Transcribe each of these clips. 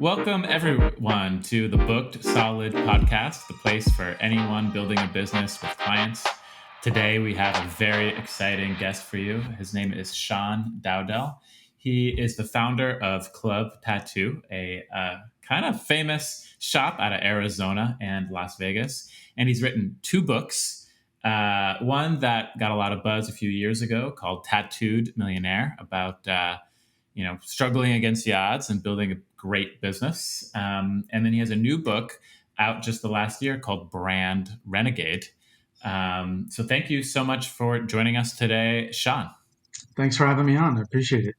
Welcome, everyone, to the Booked Solid podcast, the place for anyone building a business with clients. Today, we have a very exciting guest for you. His name is Sean Dowdell. He is the founder of Club Tattoo, a kind of famous shop out of Arizona and Las Vegas. And he's written two books. One that got a lot of buzz a few years ago called Tattooed Millionaire, about struggling against the odds and building a great business. And then he has a new book out just the last year called Brand Renegade. So thank you so much for joining us today, Sean. Thanks for having me on. I appreciate it.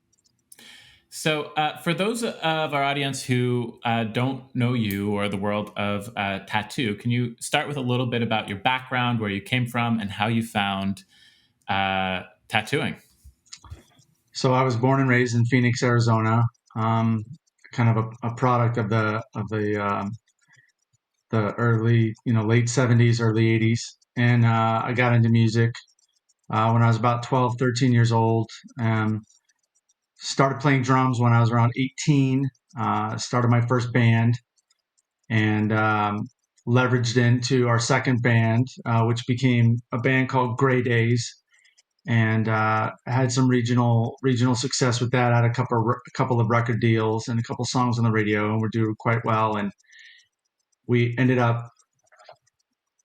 So for those of our audience who don't know you or the world of tattoo, can you start with a little bit about your background, where you came from, and how you found tattooing? So I was born and raised in Phoenix, Arizona. Kind of a product of the early, late '70s, early '80s, and I got into music when I was about 12, 13 years old. Started playing drums when I was around 18. Started my first band and leveraged into our second band, which became a band called Gray Days. And had some regional success with that. I had a couple of record deals and a couple songs on the radio, and we're doing quite well. And we ended up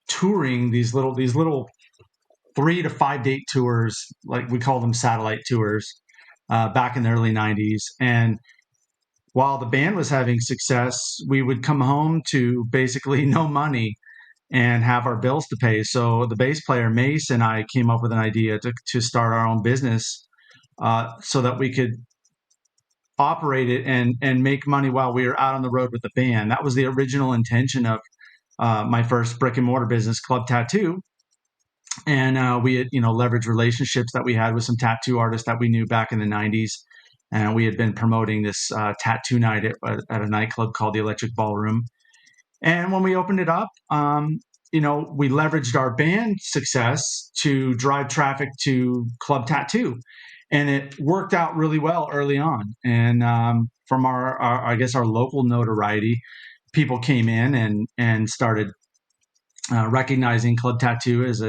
touring these little 3 to 5 date tours, like we call them satellite tours, back in the early '90s. And while the band was having success, we would come home to basically no money and have our bills to pay. So the bass player Mace and I came up with an idea to start our own business, so that we could operate it and make money while we were out on the road with the band. That was the original intention of my first brick and mortar business, Club Tattoo. And we had, leveraged relationships that we had with some tattoo artists that we knew back in the '90s. And we had been promoting this tattoo night at a nightclub called the Electric Ballroom. And when we opened it up, we leveraged our band success to drive traffic to Club Tattoo, and it worked out really well early on. And from I guess our local notoriety, people came in and started recognizing Club Tattoo as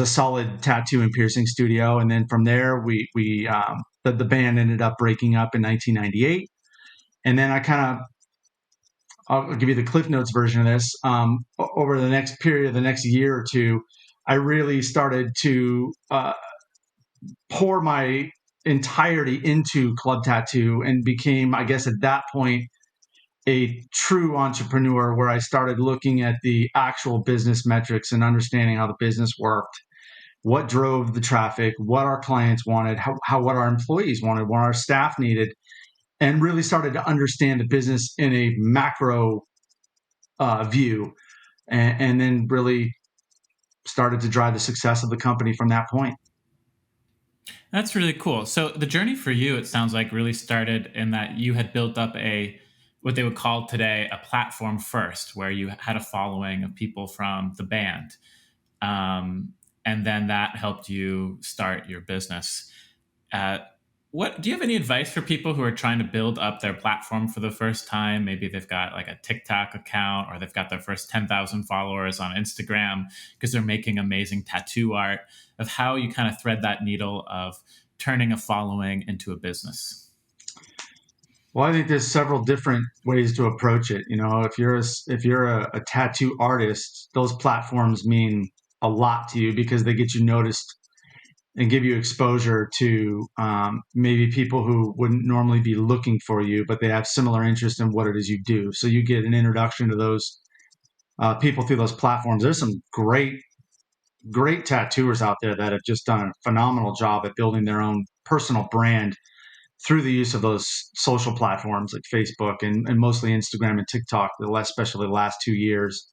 a solid tattoo and piercing studio. And then from there, the band ended up breaking up in 1998, and then I'll give you the Cliff Notes version of this. Over the next period, the next year or two, I really started to pour my entirety into Club Tattoo and became, I guess, at that point, a true entrepreneur, where I started looking at the actual business metrics and understanding how the business worked, what drove the traffic, what our clients wanted, what our employees wanted, what our staff needed, and really started to understand the business in a macro view, and then really started to drive the success of the company from that point. That's really cool. So the journey for you, it sounds like, really started in that you had built up what they would call today a platform first, where you had a following of people from the band. And then that helped you start your business. What do you have any advice for people who are trying to build up their platform for the first time? Maybe they've got like a TikTok account, or they've got their first 10,000 followers on Instagram because they're making amazing tattoo art, of how you kind of thread that needle of turning a following into a business. Well, I think there's several different ways to approach it. If you're a tattoo artist, those platforms mean a lot to you because they get you noticed and give you exposure to maybe people who wouldn't normally be looking for you, but they have similar interest in what it is you do. So you get an introduction to those people through those platforms. There's some great tattooers out there that have just done a phenomenal job at building their own personal brand through the use of those social platforms like Facebook and mostly Instagram and TikTok, especially the last 2 years.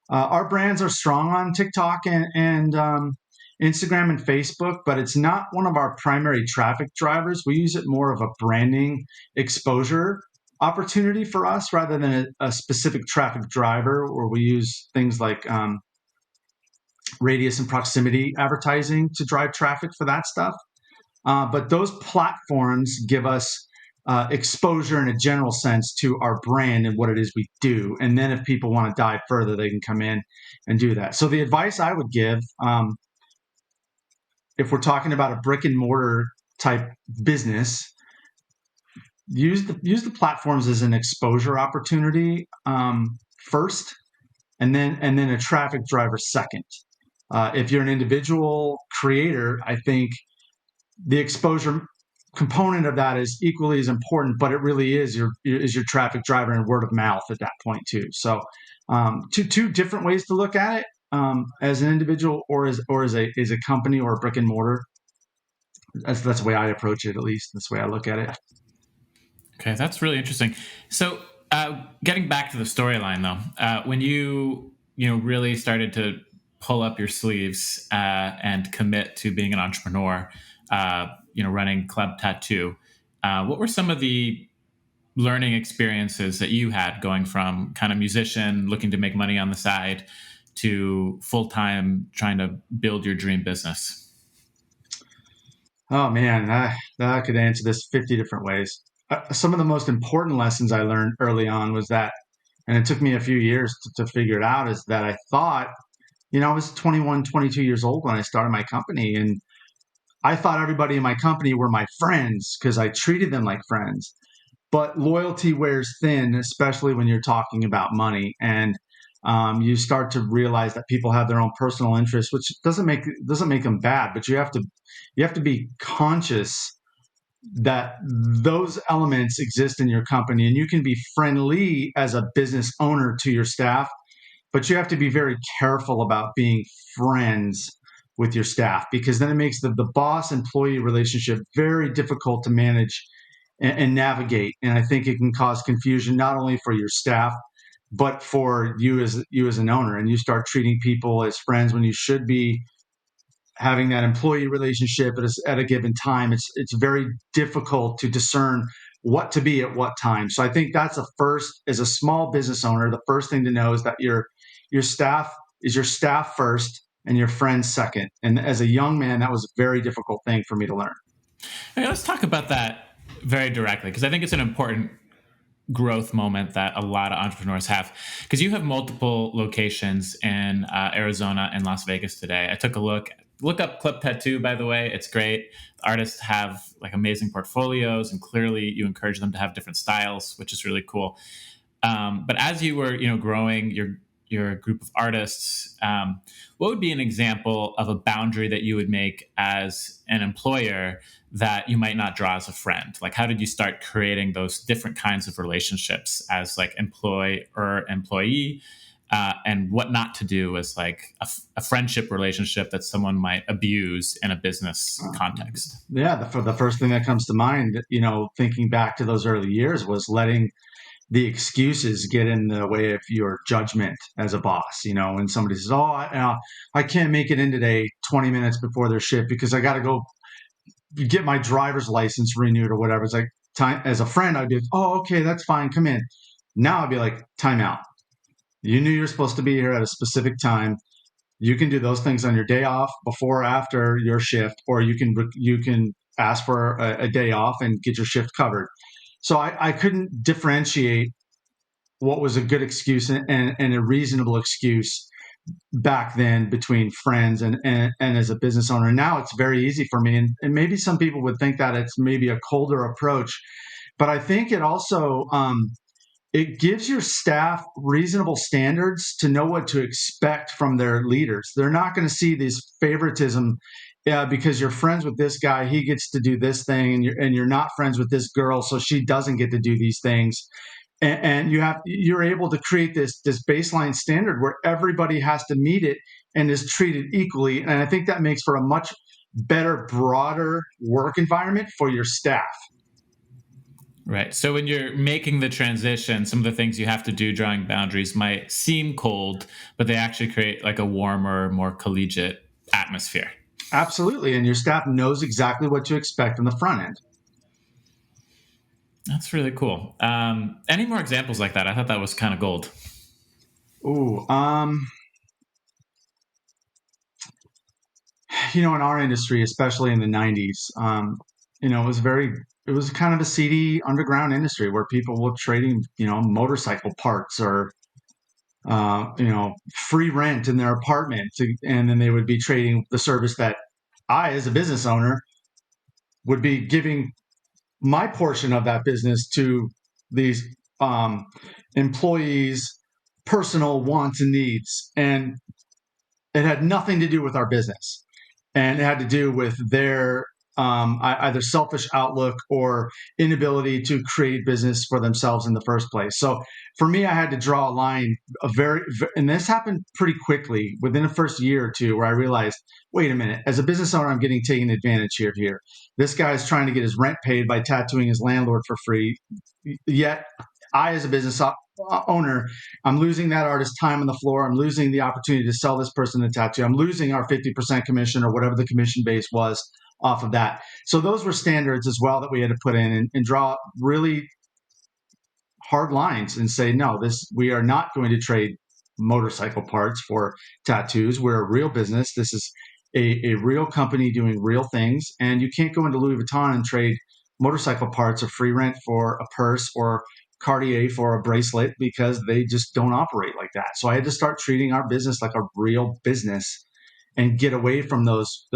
Our brands are strong on TikTok and Instagram and Facebook, but it's not one of our primary traffic drivers. We use it more of a branding exposure opportunity for us rather than a specific traffic driver, where we use things like radius and proximity advertising to drive traffic for that stuff. But those platforms give us exposure in a general sense to our brand and what it is we do. And then if people want to dive further, they can come in and do that. So the advice I would give, if we're talking about a brick and mortar type business, use the platforms as an exposure opportunity first, and then a traffic driver second. If you're an individual creator, I think the exposure component of that is equally as important, but it really is your traffic driver and word of mouth at that point too. So, two different ways to look at it, as an individual or as a company or a brick and mortar. That's the way I approach it. At least that's the way I look at it. Okay, that's really interesting. So, getting back to the storyline, though, when you really started to pull up your sleeves and commit to being an entrepreneur, running Club Tattoo, what were some of the learning experiences that you had going from kind of musician looking to make money on the side to full time trying to build your dream business? Oh man, I could answer this 50 different ways. Some of the most important lessons I learned early on was that, and it took me a few years to figure it out, is that I thought, I was 21, 22 years old when I started my company. And I thought everybody in my company were my friends because I treated them like friends. But loyalty wears thin, especially when you're talking about money. And you start to realize that people have their own personal interests, which doesn't make them bad. But you have to be conscious that those elements exist in your company, and you can be friendly as a business owner to your staff, but you have to be very careful about being friends with your staff, because then it makes the boss employee relationship very difficult to manage and navigate. And I think it can cause confusion not only for your staff, but for you as an owner. And you start treating people as friends when you should be having that employee relationship at a given time. It's very difficult to discern what to be at what time. So I think that's the first, as a small business owner, the first thing to know is that your staff is your staff first and your friends second. And as a young man, that was a very difficult thing for me to learn. Hey, let's talk about that very directly because I think it's an important growth moment that a lot of entrepreneurs have because you have multiple locations in Arizona and Las Vegas today. I took a look up Clip Tattoo, by the way. It's great. The artists have like amazing portfolios, and clearly you encourage them to have different styles, which is really cool. But as you were, growing your group of artists, what would be an example of a boundary that you would make as an employer that you might not draw as a friend? Like, how did you start creating those different kinds of relationships as like employer employee, and what not to do as like a friendship relationship that someone might abuse in a business context? Yeah, the first thing that comes to mind, thinking back to those early years, was letting the excuses get in the way of your judgment as a boss. When somebody says, "Oh, I can't make it in today 20 minutes before their shift because I got to go get my driver's license renewed or whatever." It's like, time as a friend, I'd be like, "Oh, okay, that's fine. Come in." Now I'd be like, "Time out. You knew you're supposed to be here at a specific time. You can do those things on your day off, before or after your shift, or you can ask for a day off and get your shift covered." So I couldn't differentiate what was a good excuse and a reasonable excuse back then between friends and as a business owner. Now it's very easy for me. And maybe some people would think that it's maybe a colder approach, but I think it also, it gives your staff reasonable standards to know what to expect from their leaders. They're not going to see this favoritism. Yeah, because you're friends with this guy, he gets to do this thing, and you're not friends with this girl, so she doesn't get to do these things. And you're able to create this baseline standard where everybody has to meet it and is treated equally. And I think that makes for a much better, broader work environment for your staff. Right. So when you're making the transition, some of the things you have to do drawing boundaries might seem cold, but they actually create like a warmer, more collegiate atmosphere. Absolutely. And your staff knows exactly what to expect on the front end. That's really cool. Any more examples like that? I thought that was kind of gold. Ooh, in our industry, especially in the 90s, it was very it was kind of a seedy underground industry where people were trading, motorcycle parts or free rent in their apartment, and then they would be trading the service that I, as a business owner, would be giving my portion of that business to these um, employees' personal wants and needs, and it had nothing to do with our business, and it had to do with their either selfish outlook or inability to create business for themselves in the first place. So for me, I had to draw a line, and this happened pretty quickly within the first year or two, where I realized, wait a minute, as a business owner, I'm getting taken advantage here. This guy's trying to get his rent paid by tattooing his landlord for free, yet I, as a business owner, I'm losing that artist's time on the floor. I'm losing the opportunity to sell this person a tattoo. I'm losing our 50% commission or whatever the commission base was off of that. So those were standards as well that we had to put in, and draw really hard lines and say, no, we are not going to trade motorcycle parts for tattoos. We're a real business. This is a real company doing real things, and you can't go into Louis Vuitton and trade motorcycle parts or free rent for a purse or Cartier for a bracelet, because they just don't operate like that. So I had to start treating our business like a real business and get away from those,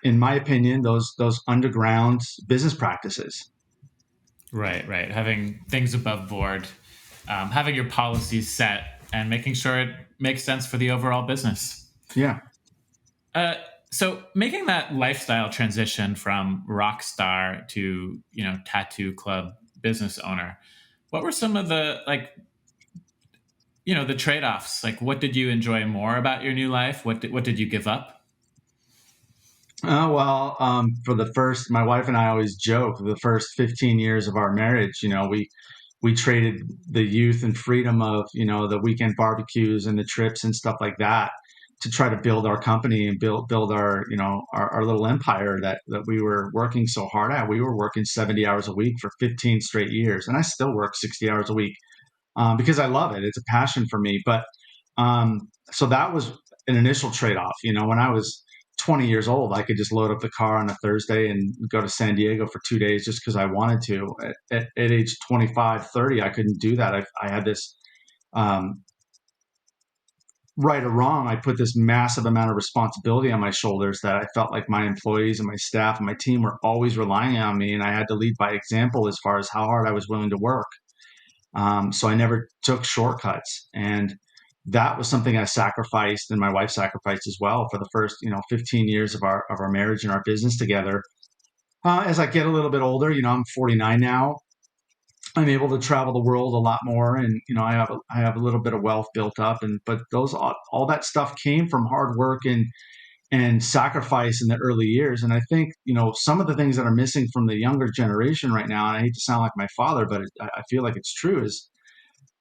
in my opinion, those underground business practices. Right, right. Having things above board, having your policies set, and making sure it makes sense for the overall business. Yeah. Uh, so making that lifestyle transition from rock star to tattoo club business owner, what were some of the the trade offs? Like, what did you enjoy more about your new life? What did you give up? Well, for my wife and I always joke, the first 15 years of our marriage, we traded the youth and freedom of, the weekend barbecues and the trips and stuff like that to try to build our company and build our, our little empire that we were working so hard at. We were working 70 hours a week for 15 straight years, and I still work 60 hours a week, because I love it. It's a passion for me. But so that was an initial trade off. When I was 20 years old, I could just load up the car on a Thursday and go to San Diego for 2 days just because I wanted to. At age 25, 30, I couldn't do that. I had this, right or wrong, I put this massive amount of responsibility on my shoulders that I felt like my employees and my staff and my team were always relying on me. And I had to lead by example as far as how hard I was willing to work. So I never took shortcuts, and that was something I sacrificed, and my wife sacrificed as well for the first 15 years of our marriage and our business together. As I get a little bit older, I'm 49 now. I'm able to travel the world a lot more, and I have a little bit of wealth built up, and but those all that stuff came from hard work and sacrifice in the early years. And I think some of the things that are missing from the younger generation right now, and I hate to sound like my father, but I feel like it's true, is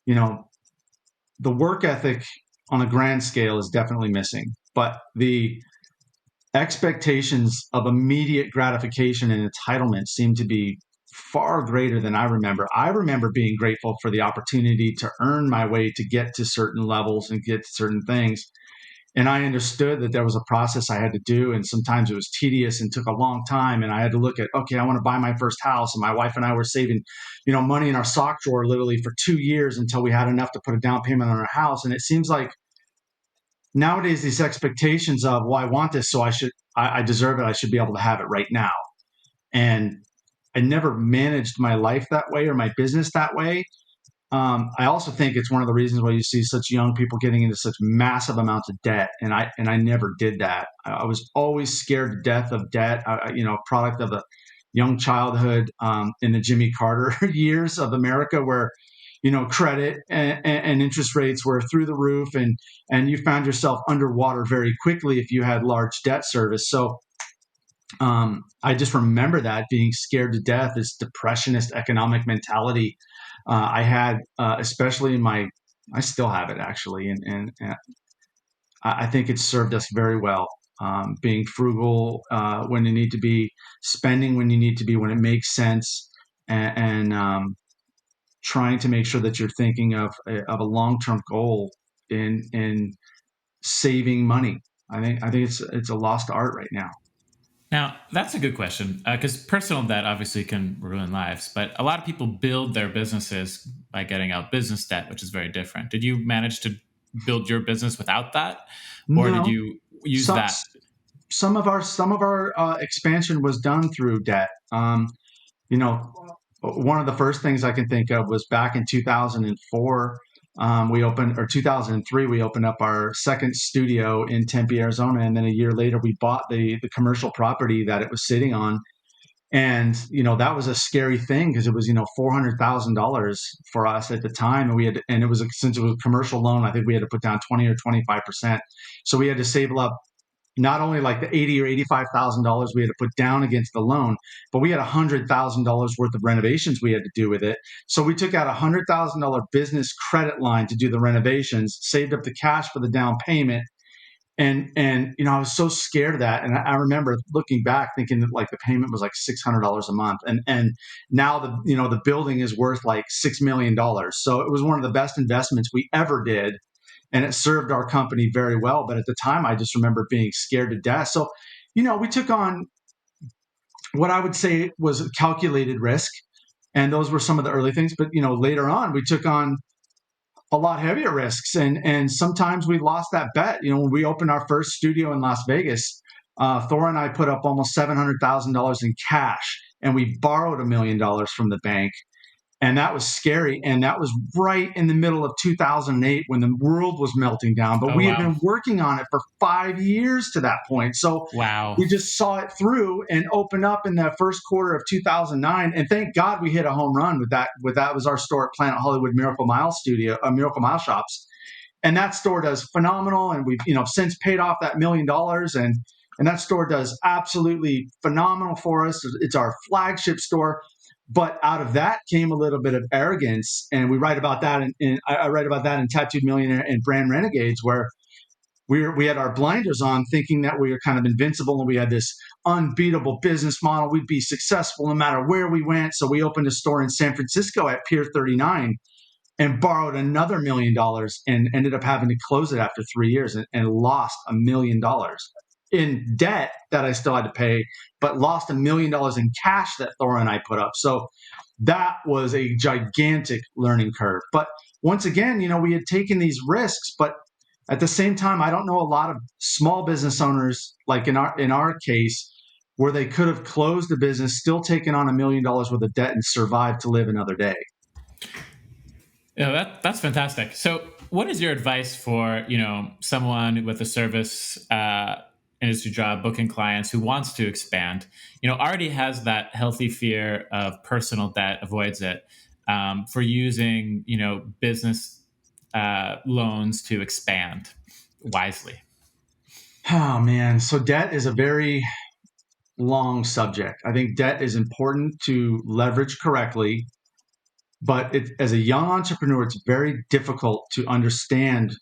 you know the work ethic on a grand scale is definitely missing, but the expectations of immediate gratification and entitlement seem to be far greater than I remember. I remember being grateful for the opportunity to earn my way to get to certain levels and get to certain things. And I understood that there was a process I had to do, and sometimes it was tedious and took a long time. And I had to look at, okay, I want to buy my first house, and my wife and I were saving, money in our sock drawer literally for 2 years until we had enough to put a down payment on our house. And it seems like nowadays these expectations of, well, I want this, so I deserve it, I should be able to have it right now. And I never managed my life that way or my business that way. I also think it's one of the reasons why you see such young people getting into such massive amounts of debt, and I never did that. I was always scared to death of debt. Product of a young childhood in the Jimmy Carter years of America, where credit and interest rates were through the roof, and you found yourself underwater very quickly if you had large debt service. So I just remember that being scared to death, this depressionist economic mentality I had, especially I still have it actually, and I think it's served us very well. Being frugal when you need to be, spending when you need to be, when it makes sense, and trying to make sure that you're thinking of a long term goal in saving money. I think it's a lost art right now. Now, that's a good question because personal debt obviously can ruin lives, but a lot of people build their businesses by getting out business debt, which is very different. Did you manage to build your business without that, or did No, you use some that? some of our expansion was done through debt. You know, one of the first things I can think of was back in 2004. We opened, or 2003, we opened up our second studio in Tempe, Arizona, and then a year later, we bought the commercial property that it was sitting on. And that was a scary thing because it was $400,000 for us at the time, and it was since it was a commercial loan, I think we had to put down 20 or 25%. So we had to save up not only like the 80 or $85,000 we had to put down against the loan, but we had $100,000 worth of renovations we had to do with it. So we took out $100,000 business credit line to do the renovations, saved up the cash for the down payment. And I was so scared of that. And I remember looking back thinking that like the payment was like $600 a month. And now the building is worth like $6 million. So it was one of the best investments we ever did, and it served our company very well. But at the time, I just remember being scared to death. So, we took on what I would say was a calculated risk, and those were some of the early things. But later on, we took on a lot heavier risks, and sometimes we lost that bet. When we opened our first studio in Las Vegas, Thor and I put up almost $700,000 in cash, and we borrowed $1 million from the bank. And that was scary. And that was right in the middle of 2008 when the world was melting down. But Oh, we had wow. been working on it for 5 years to that point. So Wow. we just saw it through and opened up in the first quarter of 2009. And thank God we hit a home run with that. Was our store at Planet Hollywood Miracle Mile Studio, Miracle Mile Shops, and that store does phenomenal. And we've since paid off that $1 million, and that store does absolutely phenomenal for us. It's our flagship store. But out of that came a little bit of arrogance, and we write about that I write about that in Tattooed Millionaire and Brand Renegades, where we had our blinders on, thinking that we were kind of invincible and we had this unbeatable business model. We'd be successful no matter where we went. So we opened a store in San Francisco at Pier 39 and borrowed another $1 million and ended up having to close it after 3 years, and lost $1 million in debt that I still had to pay, but lost $1 million in cash that Thora and I put up. So that was a gigantic learning curve. But once again, we had taken these risks, but at the same time, I don't know a lot of small business owners like in our case where they could have closed the business, still taken on $1 million worth of debt, and survived to live another day. Yeah, that's fantastic. So, what is your advice for someone with a service industry job, booking clients, who wants to expand? Already has that healthy fear of personal debt, avoids it, for using business loans to expand wisely. Oh man, so debt is a very long subject. I think debt is important to leverage correctly, but as a young entrepreneur, it's very difficult to understand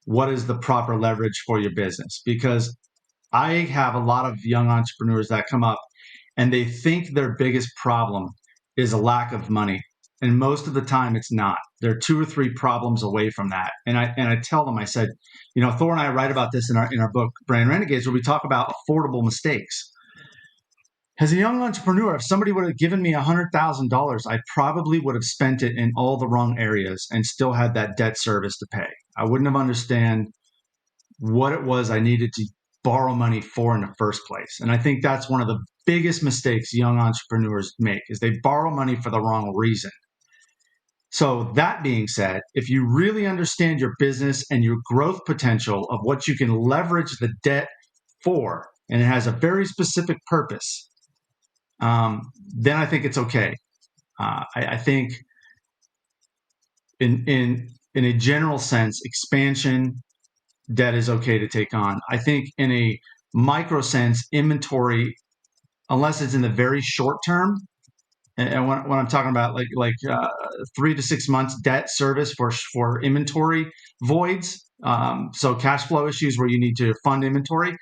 what is the proper leverage for your business, because I have a lot of young entrepreneurs that come up and they think their biggest problem is a lack of money. And most of the time it's not. They're two or three problems away from that. And I tell them, I said, Thor and I write about this in our book, Brand Renegades, where we talk about affordable mistakes. As a young entrepreneur, if somebody would have given me $100,000, I probably would have spent it in all the wrong areas and still had that debt service to pay. I wouldn't have understand what it was I needed to borrow money for in the first place. And I think that's one of the biggest mistakes young entrepreneurs make, is they borrow money for the wrong reason. So that being said, if you really understand your business and your growth potential of what you can leverage the debt for, and it has a very specific purpose, then I think it's okay. I think in a general sense, expansion debt is okay to take on. I think in a micro sense, inventory, unless it's in the very short term, and when I'm talking about like 3 to 6 months debt service for inventory voids, so cash flow issues where you need to fund inventory.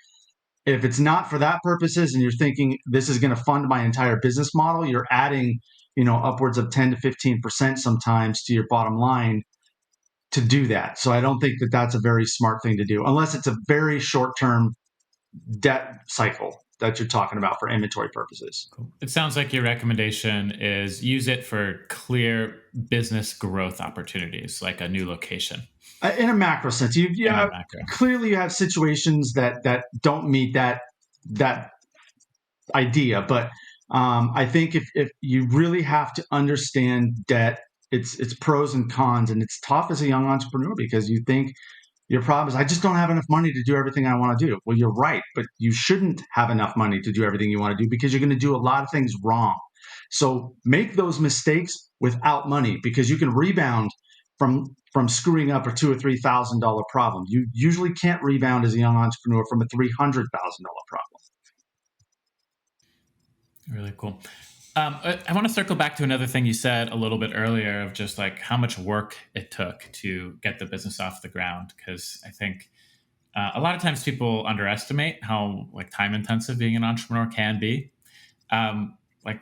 If it's not for that purposes, and you're thinking this is going to fund my entire business model, you're adding upwards of 10 to 15% sometimes to your bottom line to do that. So I don't think that that's a very smart thing to do, unless it's a very short term debt cycle that you're talking about for inventory purposes. Cool. It sounds like your recommendation is use it for clear business growth opportunities, like a new location In a macro sense, you in a yeah, macro. clearly you have situations that don't meet that idea, but I think if you really have to understand debt, it's pros and cons, and it's tough as a young entrepreneur because you think your problem is I just don't have enough money to do everything I want to do. Well, you're right, but you shouldn't have enough money to do everything you want to do because you're going to do a lot of things wrong. So make those mistakes without money because you can rebound from screwing up a $2,000 or $3,000 problem. You usually can't rebound as a young entrepreneur from a $300,000 problem. Really cool. I want to circle back to another thing you said a little bit earlier of just like how much work it took to get the business off the ground. Because I think a lot of times people underestimate how like time intensive being an entrepreneur can be. Like,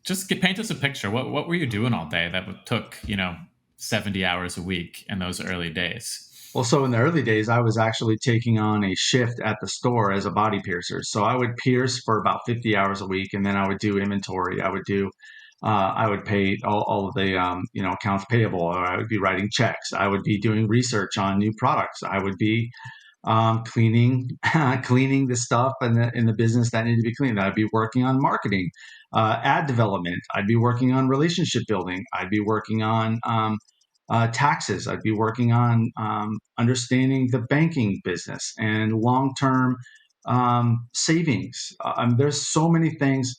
just paint us a picture. What were you doing all day that took 70 hours a week in those early days? Well, so in the early days, I was actually taking on a shift at the store as a body piercer. So I would pierce for about 50 hours a week, and then I would do inventory. I would pay all of the accounts payable, or I would be writing checks. I would be doing research on new products. I would be cleaning cleaning the stuff in the business that needed to be cleaned. I'd be working on marketing, ad development. I'd be working on relationship building. I'd be working on taxes. I'd be working on understanding the banking business and long term savings. There's so many things.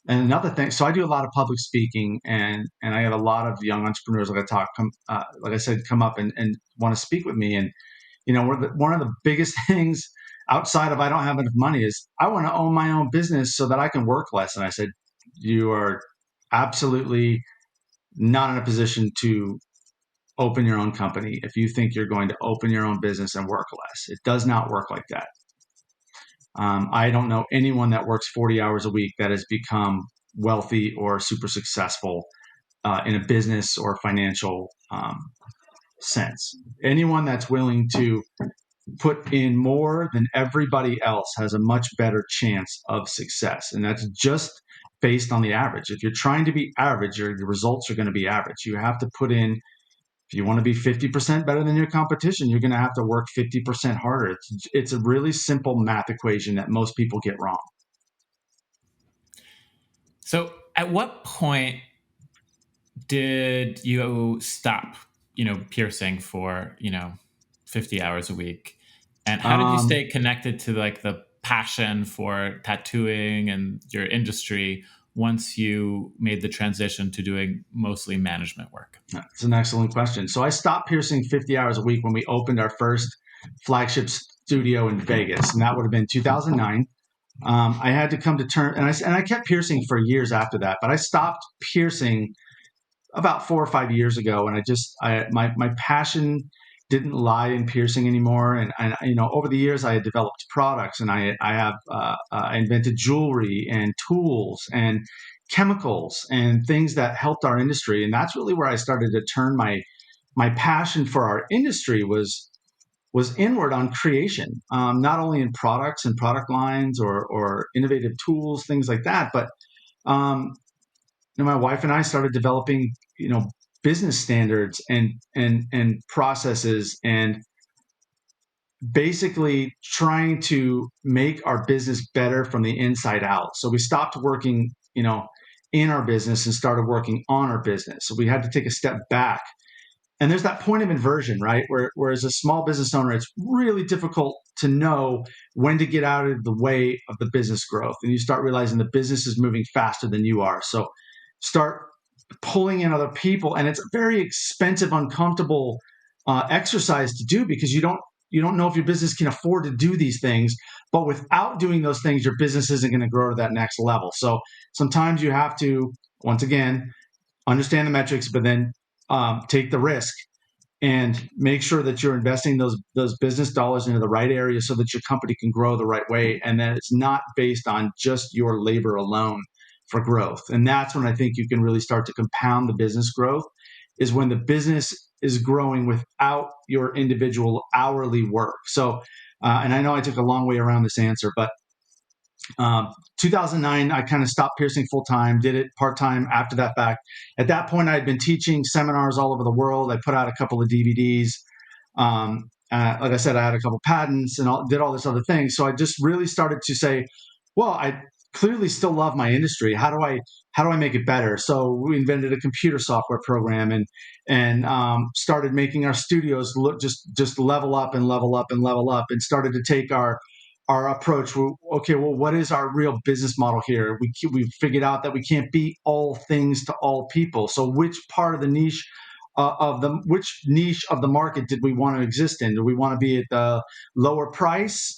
And another thing, so I do a lot of public speaking, and I have a lot of young entrepreneurs like I said, come up and want to speak with me. And one of the biggest things outside of I don't have enough money is I want to own my own business so that I can work less. And I said, you are absolutely not in a position to open your own company if you think you're going to open your own business and work less. It does not work like that. I don't know anyone that works 40 hours a week that has become wealthy or super successful in a business or financial sense. Anyone that's willing to put in more than everybody else has a much better chance of success. And that's just based on the average. If you're trying to be average, your results are going to be average. You have to put in, if you want to be 50% better than your competition, you're going to have to work 50% harder. It's a really simple math equation that most people get wrong. So, at what point did you stop, piercing for 50 hours a week? And how did you Um, stay connected to like the passion for tattooing and your industry once you made the transition to doing mostly management work? that's an excellent question. So I stopped piercing 50 hours a week when we opened our first flagship studio in Vegas, and that would have been 2009. I had to come to terms, and I kept piercing for years after that, but I stopped piercing about 4 or 5 years ago, and my passion didn't lie in piercing anymore. And over the years, I had developed products, and I invented jewelry and tools and chemicals and things that helped our industry, and that's really where I started to turn my passion for our industry was inward on creation, not only in products and product lines or innovative tools, things like that, but um, my wife and I started developing, business standards and processes, and basically trying to make our business better from the inside out. So we stopped working, in our business and started working on our business. So we had to take a step back. And there's that point of inversion, right? Where as a small business owner, it's really difficult to know when to get out of the way of the business growth. And you start realizing the business is moving faster than you are. So start pulling in other people. And it's a very expensive, uncomfortable exercise to do because you don't know if your business can afford to do these things. But without doing those things, your business isn't going to grow to that next level. So sometimes you have to, once again, understand the metrics, but then take the risk and make sure that you're investing those business dollars into the right area so that your company can grow the right way, and that it's not based on just your labor alone for growth. And that's when I think you can really start to compound the business growth, is when the business is growing without your individual hourly work. So, and I know I took a long way around this answer, but 2009, I kind of stopped piercing full time, did it part time after that fact. At that point, I had been teaching seminars all over the world. I put out a couple of DVDs. Like I said, I had a couple patents and did all this other thing. So I just really started to say, well, I clearly still love my industry. How do I make it better? So we invented a computer software program and started making our studios look just level up and level up and level up, and started to take our approach. Okay, well, what is our real business model here? We figured out that we can't be all things to all people. So which part of the niche which niche of the market did we want to exist in? Do we want to be at the lower price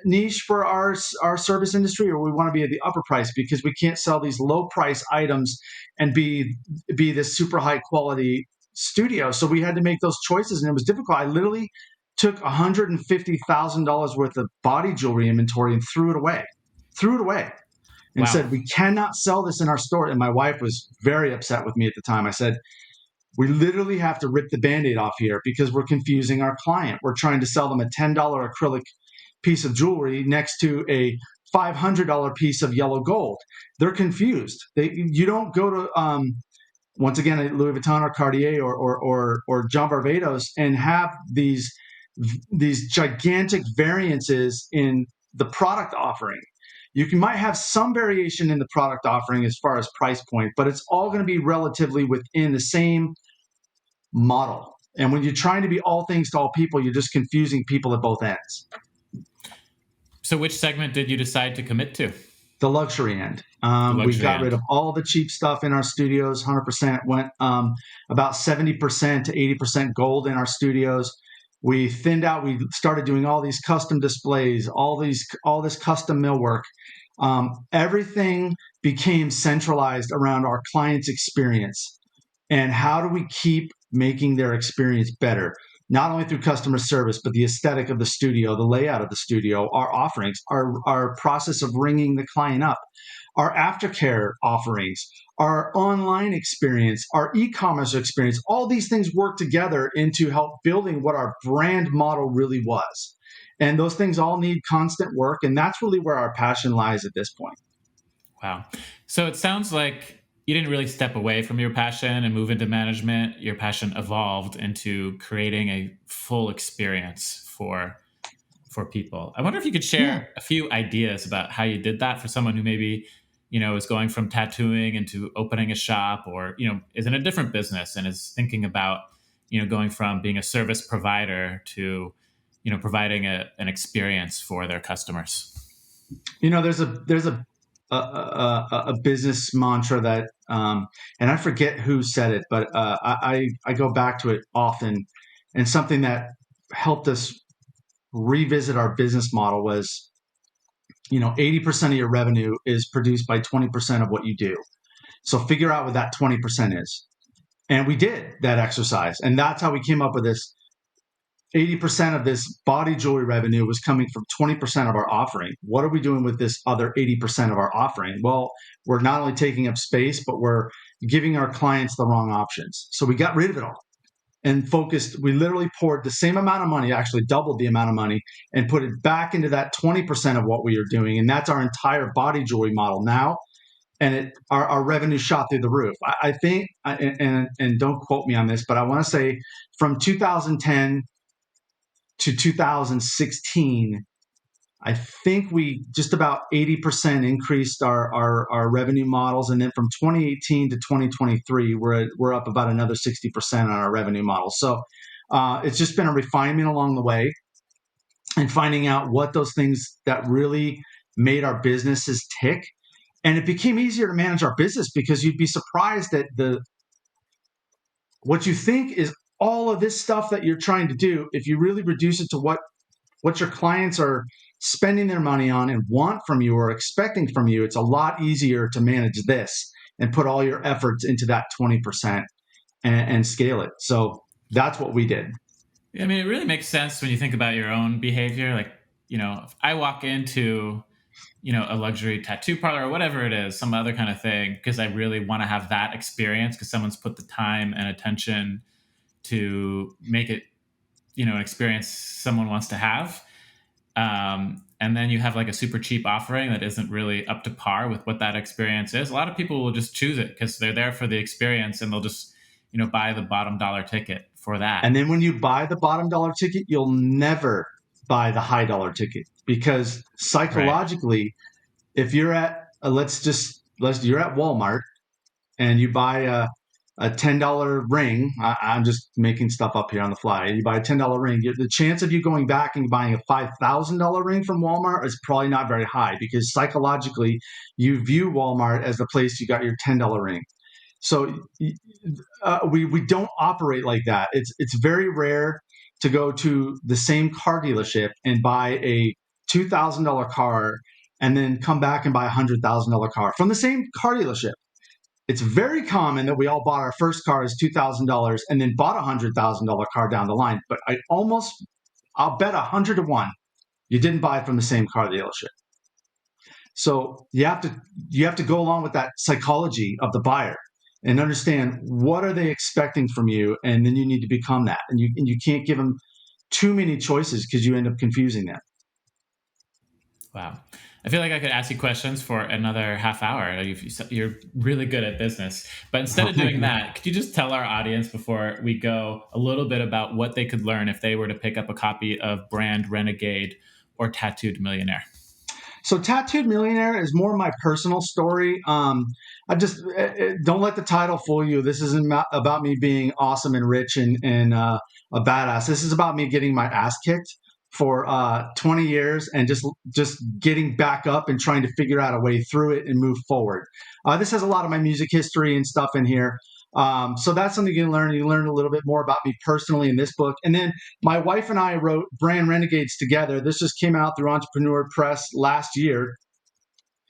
niche for our service industry, or we want to be at the upper price because we can't sell these low price items and be this super high quality studio? So we had to make those choices, and it was difficult. I literally took $150,000 worth of body jewelry inventory and threw it away, and Wow. said, we cannot sell this in our store. And my wife was very upset with me at the time. I said, we literally have to rip the Band-Aid off here because we're confusing our client. We're trying to sell them a $10 acrylic piece of jewelry next to a $500 piece of yellow gold. They're confused. You don't go to once again at Louis Vuitton or Cartier or John Barbados and have these gigantic variances in the product offering. Might have some variation in the product offering as far as price point, but it's all going to be relatively within the same model. And when you're trying to be all things to all people, you're just confusing people at both ends. So which segment did you decide to commit to? The luxury end. The We luxury got rid end. of all the cheap stuff in our studios. 100% went about 70% to 80% gold in our studios. We thinned out. We started doing all these custom displays, all this custom millwork. Everything became centralized around our client's experience. And how do we keep making their experience better? Not only through customer service, but the aesthetic of the studio, the layout of the studio, our offerings, our process of ringing the client up, our aftercare offerings, our online experience, our e-commerce experience. All these things work together into help building what our brand model really was. And those things all need constant work. And that's really where our passion lies at this point. Wow. So it sounds like you didn't really step away from your passion and move into management. Your passion evolved into creating a full experience for people. I wonder if you could Yeah. share a few ideas about how you did that for someone who maybe, is going from tattooing into opening a shop, or, is in a different business and is thinking about, going from being a service provider to, providing an experience for their customers. There's a business mantra that, and I forget who said it, but I go back to it often, and something that helped us revisit our business model was, 80% of your revenue is produced by 20% of what you do. So figure out what that 20% is. And we did that exercise, and that's how we came up with this. 80% of this body jewelry revenue was coming from 20% of our offering. What are we doing with this other 80% of our offering? Well, we're not only taking up space, but we're giving our clients the wrong options. So we got rid of it all and focused. We literally poured the same amount of money, actually doubled the amount of money, and put it back into that 20% of what we are doing. And that's our entire body jewelry model now. And our revenue shot through the roof. I think, and don't quote me on this, but I want to say from 2010 to 2016, I think we just about 80% increased our revenue models. And then from 2018 to 2023, we're up about another 60% on our revenue models. So it's just been a refinement along the way and finding out what those things that really made our businesses tick. And it became easier to manage our business because you'd be surprised at what you think is all of this stuff that you're trying to do. If you really reduce it to what your clients are spending their money on and want from you or expecting from you, it's a lot easier to manage this and put all your efforts into that 20% and scale it. So that's what we did. I mean, it really makes sense when you think about your own behavior. Like, if I walk into, a luxury tattoo parlor or whatever it is, some other kind of thing, because I really want to have that experience because someone's put the time and attention to make it, an experience someone wants to have. and then you have like a super cheap offering that isn't really up to par with what that experience is, a lot of people will just choose it because they're there for the experience and they'll just, buy the bottom dollar ticket for that. And then when you buy the bottom dollar ticket, you'll never buy the high dollar ticket because Right. psychologically, if you're at you're at Walmart and you buy a $10 ring. I'm just making stuff up here on the fly. You buy a $10 ring. The chance of you going back and buying a $5,000 ring from Walmart is probably not very high because psychologically you view Walmart as the place you got your $10 ring. So we don't operate like that. It's very rare to go to the same car dealership and buy a $2,000 car and then come back and buy a $100,000 car from the same car dealership. It's very common that we all bought our first car as $2,000 and then bought a $100,000 car down the line. But I'll bet 100 to 1 you didn't buy it from the same car dealership. So you have to go along with that psychology of the buyer and understand what are they expecting from you, and then you need to become that. And you can't give them too many choices because you end up confusing them. Wow. I feel like I could ask you questions for another half hour. You're really good at business. But instead Oh, of thank doing you. that, could you just tell our audience before we go a little bit about what they could learn if they were to pick up a copy of Brand Renegade or Tattooed Millionaire? So, Tattooed Millionaire is more my personal story. I just don't let the title fool you. This isn't about me being awesome and rich and a badass. This is about me getting my ass kicked for 20 years and just getting back up and trying to figure out a way through it and move forward. This has a lot of my music history and stuff in here. So that's something you can learn. You learn a little bit more about me personally in this book. And then my wife and I wrote Brand Renegades together. This just came out through Entrepreneur Press last year,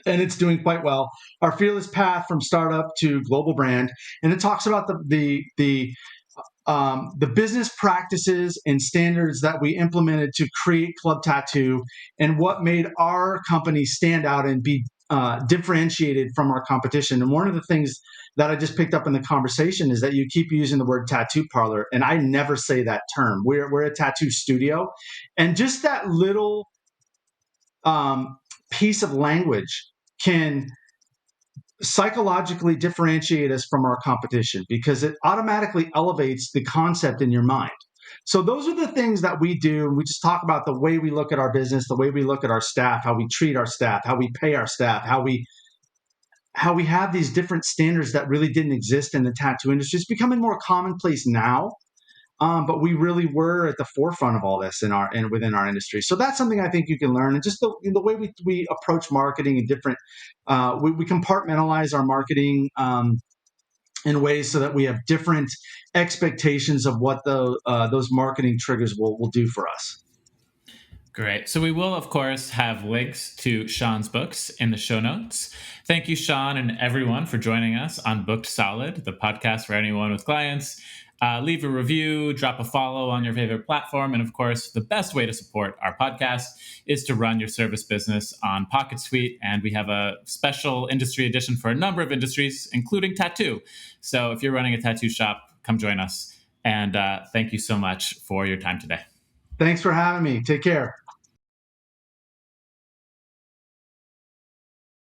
and it's doing quite well. Our fearless path from startup to global brand, and it talks about the business practices and standards that we implemented to create Club Tattoo and what made our company stand out and be differentiated from our competition. And one of the things that I just picked up in the conversation is that you keep using the word tattoo parlor, and I never say that term. We're a tattoo studio, and just that little um, piece of language can psychologically differentiate us from our competition because it automatically elevates the concept in your mind. So those are the things that we do. We just talk about the way we look at our business, the way we look at our staff, how we treat our staff, how we pay our staff, how we have these different standards that really didn't exist in the tattoo industry. It's becoming more commonplace now, but we really were at the forefront of all this within our industry. So that's something I think you can learn, and just the way we approach marketing and different. We compartmentalize our marketing in ways so that we have different expectations of what those marketing triggers will do for us. Great. So we will, of course, have links to Sean's books in the show notes. Thank you, Sean, and everyone for joining us on Booked Solid, the podcast for anyone with clients. Leave a review, drop a follow on your favorite platform. And of course, the best way to support our podcast is to run your service business on PocketSuite. And we have a special industry edition for a number of industries, including tattoo. So if you're running a tattoo shop, come join us. And thank you so much for your time today. Thanks for having me. Take care.